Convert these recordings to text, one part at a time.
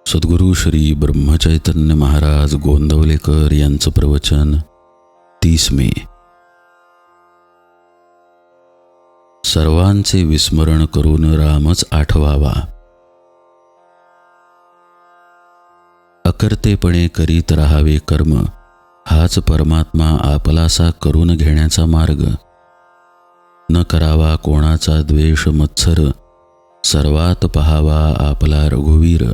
सद्गुरू श्री ब्रह्मचैतन्य महाराज गोंदवलेकर यांचं प्रवचन 30 मे. सर्वांचे विस्मरण करून रामच आठवावा. अकर्तेपणे करीत राहावे कर्म, हाच परमात्मा आपलासा करून घेण्याचा मार्ग. न करावा कोणाचा द्वेष मत्सर, सर्वात पहावा आपला रघुवीर.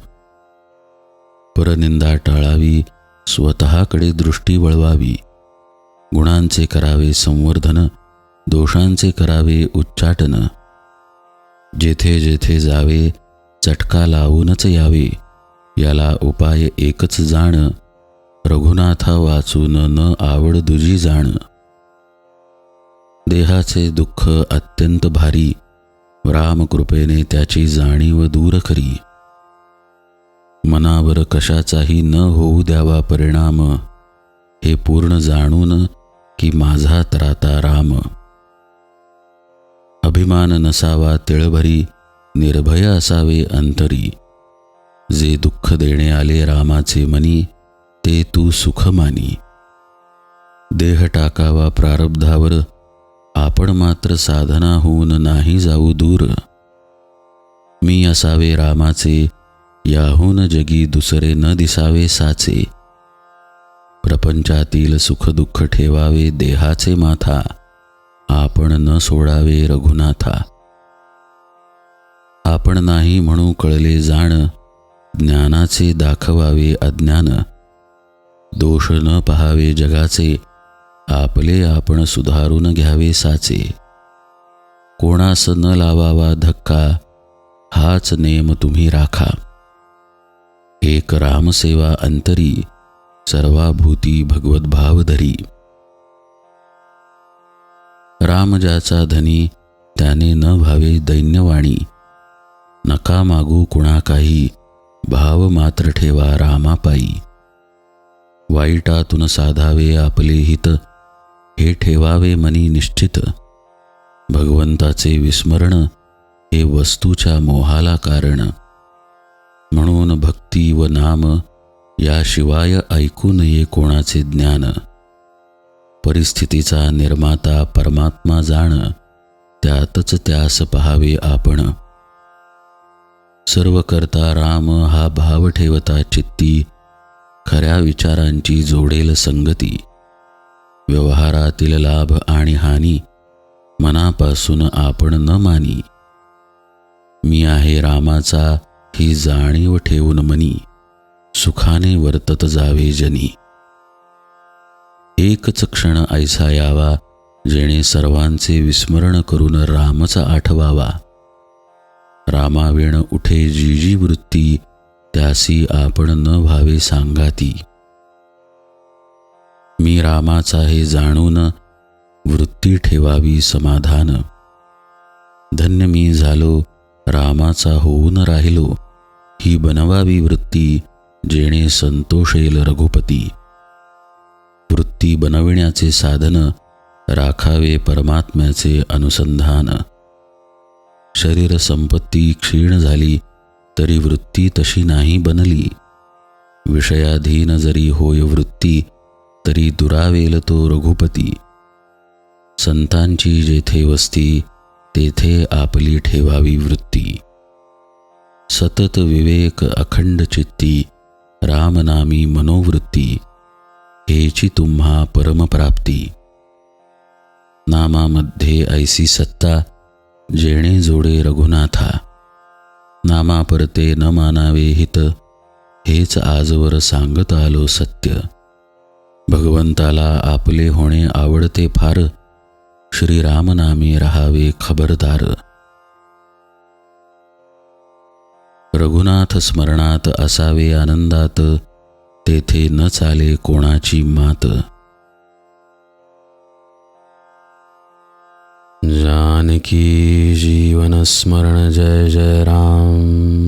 परनिंदा टाळावी, स्वतःकडे दृष्टी वळवावी. गुणांचे करावे संवर्धन, दोषांचे करावे उच्चाटन. जेथे जेथे जावे चटका लावूनच यावे, याला उपाय एकच जाण. रघुनाथा वाचून न आवड दुजी जाण. देहाचे दुःख अत्यंत भारी, रामकृपेने त्याची जाणीव दूर करी. मनावर कशाचाही न होऊ द्यावा परिणाम, हे पूर्ण जाणून की माझा त्राता राम. अभिमान नसावा तिळभरी, निर्भय असावे अंतरी. जे दुःख देणे आले रामाचे मनी, ते तू सुख मानी. देह टाकावा प्रारब्धावर, आपण मात्र साधना होऊन नाही जाऊ दूर. मी असावे रामाचे, याहून जगी दुसरे न दिसावे साचे. प्रपंचातील सुखदुःख ठेवावे देहाचे माथा, आपण न सोडावे रघुनाथा. आपण नाही म्हणू कळले जाण, ज्ञानाचे दाखवावे अज्ञान. दोष न पहावे जगाचे, आपले आपण सुधारून घ्यावे साचे. कोणास न लावावा धक्का, हाच नेम तुम्ही राखा. एक रामसेवा अंतरी, सर्वाभूती भगवत भाव धरी. राम ज्याचा धनी, त्याने न भावे दैन्यवाणी. नका मागू कुणा काही, भाव मात्र ठेवा रामापायी. वाईटातून साधावे आपले हित, हे ठेवावे मनी निश्चित. भगवंताचे विस्मरण, हे वस्तूच्या मोहाला कारण. म्हणून भक्ती व नाम, याशिवाय ऐकू नये कोणाचे ज्ञान. परिस्थितीचा निर्माता परमात्मा जाण, त्यातच त्यास पहावे आपण. सर्व करता राम हा भाव ठेवता चित्ती, खऱ्या विचारांची जोडेल संगती. व्यवहारातील लाभ आणि हानी, मनापासून आपण न मानी. मी आहे रामाचा, ही जाणीव ठेवून मनी. सुखाने वर्तत जावे जनी. एकच क्षण ऐसा यावा, जेणे सर्वांचे विस्मरण करून रामच आठवावा. रामाविण उठे जी जी वृत्ती, त्यासी आपण न व्हावे सांगाती. मी रामाचा हे जाणून, वृत्ती ठेवावी समाधान. धन्य मी झालो, रामाचा होऊन राहिलो. ही बनवावी वृत्ती, जेणे संतोषेल रघुपती. वृत्ती बनविण्याचे साधन, राखावे परमात्म्याचे अनुसंधान. शरीर संपत्ती क्षीण झाली, तरी वृत्ती तशी नाही बनली. विषयाधीन जरी होय वृत्ती, तरी दुरावेल तो रघुपती. संतांची जेथे वस्ती, तेथे आपली ठेवावी वृत्ती. सतत विवेक अखंड चित्ती, रामनामी मनोवृत्ती. हेची तुम्हा परमप्राप्ती. नामामध्ये ऐसी सत्ता, जेणे जोडे रघुनाथा. नामापरते न मानावे हित, हेच आजवर सांगत आलो सत्य. भगवंताला आपले होणे आवडते फार, श्रीरामनामी रहावे खबरदार. रघुनाथ स्मरणात असावे आनंदात, तेथे न चाले कोणाची मात. जानकी जीवन स्मरण जय जय राम.